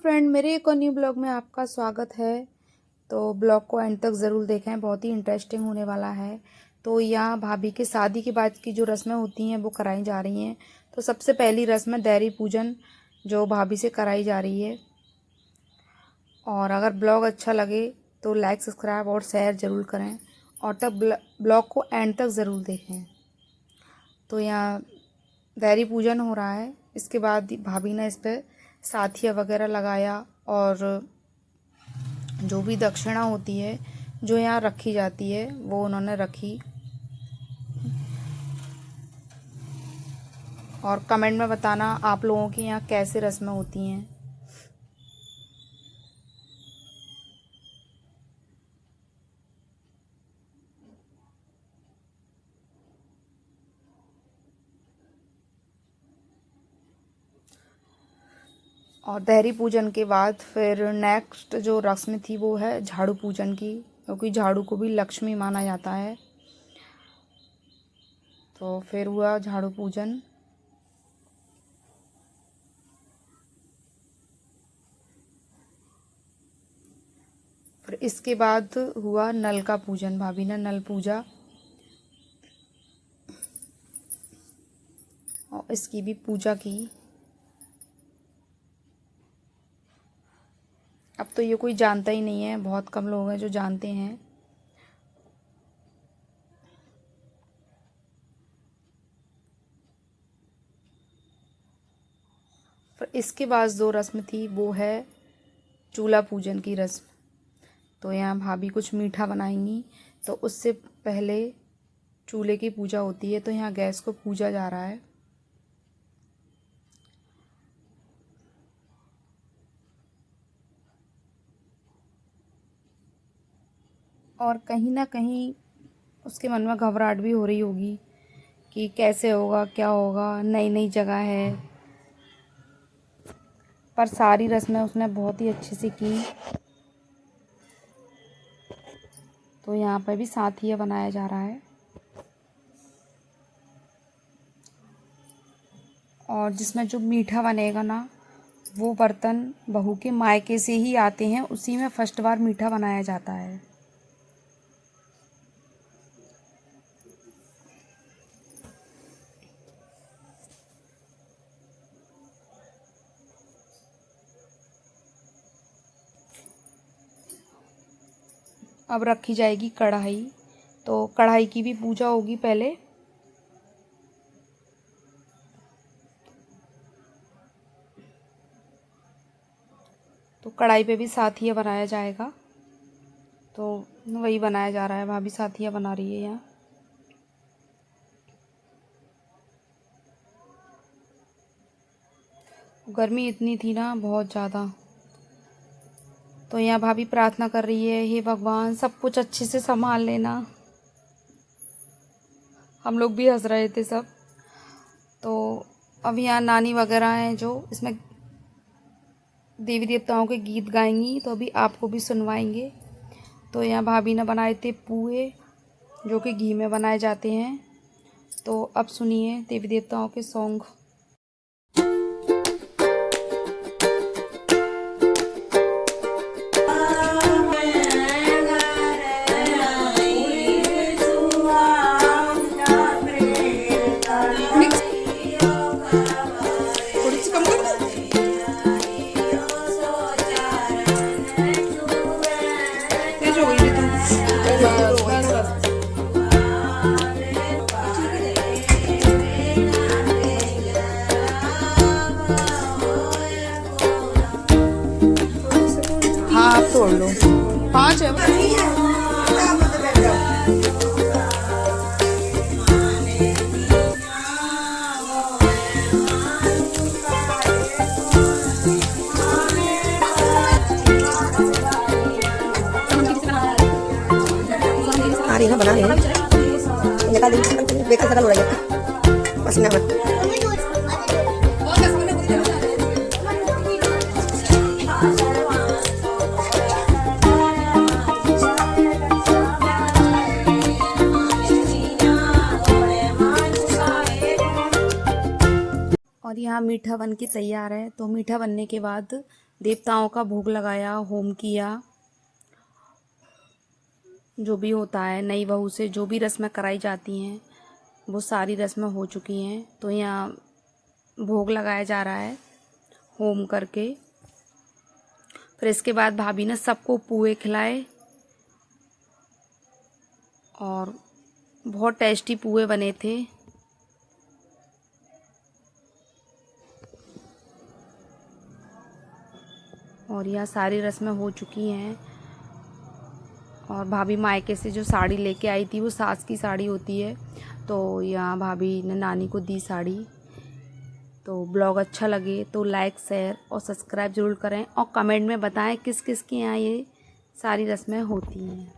Friend, मेरे एक और न्यू ब्लॉग में आपका स्वागत है। तो ब्लॉग को एंड तक ज़रूर देखें, बहुत ही इंटरेस्टिंग होने वाला है। तो यहाँ भाभी के शादी के बाद की जो रस्में होती हैं वो कराई जा रही हैं। तो सबसे पहली रस्म है देहरी पूजन, जो भाभी से कराई जा रही है। और अगर ब्लॉग अच्छा लगे तो लाइक, सब्सक्राइब और शेयर ज़रूर करें और तब ब्लॉग को एंड तक ज़रूर देखें। तो यहाँ देहरी पूजन हो रहा है। इसके बाद भाभी ने इस पर साथिया वगैरह लगाया और जो भी दक्षिणा होती है जो यहाँ रखी जाती है वो उन्होंने रखी। और कमेंट में बताना आप लोगों की यहाँ कैसे रस्में होती हैं। और देहरी पूजन के बाद फिर नेक्स्ट जो रस्म थी वो है झाड़ू पूजन की, क्योंकि झाड़ू को भी लक्ष्मी माना जाता है। तो फिर हुआ झाड़ू पूजन। फिर इसके बाद हुआ नल का पूजन, भाभी ने नल पूजा और इसकी भी पूजा की। अब तो ये कोई जानता ही नहीं है, बहुत कम लोग हैं जो जानते हैं। फिर इसके बाद जो रस्म थी वो है चूल्हा पूजन की रस्म। तो यहाँ भाभी कुछ मीठा बनाएंगी, तो उससे पहले चूल्हे की पूजा होती है। तो यहाँ गैस को पूजा जा रहा है। और कहीं ना कहीं उसके मन में घबराहट भी हो रही होगी कि कैसे होगा, क्या होगा, नई नई जगह है। पर सारी रस्में उसने बहुत ही अच्छे से की। तो यहाँ पर भी साथिया बनाया जा रहा है। और जिसमें जो मीठा बनेगा ना, वो बर्तन बहू के मायके से ही आते हैं, उसी में फर्स्ट बार मीठा बनाया जाता है। अब रखी जाएगी कढ़ाई। तो कढ़ाई की भी पूजा होगी पहले। तो कढ़ाई पे भी साथिया बनाया जाएगा। तो वही बनाया जा रहा है, भाभी साथिया बना रही है यहाँ। गर्मी इतनी थी ना, बहुत ज़्यादा। तो यहाँ भाभी प्रार्थना कर रही है, हे भगवान सब कुछ अच्छे से संभाल लेना। हम लोग भी हंस रहे थे सब। तो अब यहाँ नानी वगैरह हैं जो इसमें देवी देवताओं के गीत गाएंगी, तो अभी आपको भी सुनवाएंगे। तो यहाँ भाभी ने बनाए थे पुए, जो कि घी में बनाए जाते हैं। तो अब सुनिए देवी देवताओं के सॉन्ग। हाँ, आप तोड़ लो। 5 है। आ रही है बना रही है, निकाल दी बेकार सकल हो रही है पसीना में। और यहाँ मीठा बन के तैयार है। तो मीठा बनने के बाद देवताओं का भोग लगाया, होम किया, जो भी होता है नई बहू से जो भी रस्में कराई जाती हैं वो सारी रस्में हो चुकी हैं। तो यहाँ भोग लगाया जा रहा है होम करके। फिर इसके बाद भाभी ने सबको पुए खिलाए और बहुत टेस्टी पुए बने थे। और यहाँ सारी रस्में हो चुकी हैं। और भाभी मायके से जो साड़ी लेके आई थी वो सास की साड़ी होती है, तो यहाँ भाभी ने नानी को दी साड़ी। तो ब्लॉग अच्छा लगे तो लाइक, शेयर और सब्सक्राइब ज़रूर करें और कमेंट में बताएं किस किस के यहाँ ये सारी रस्में होती हैं।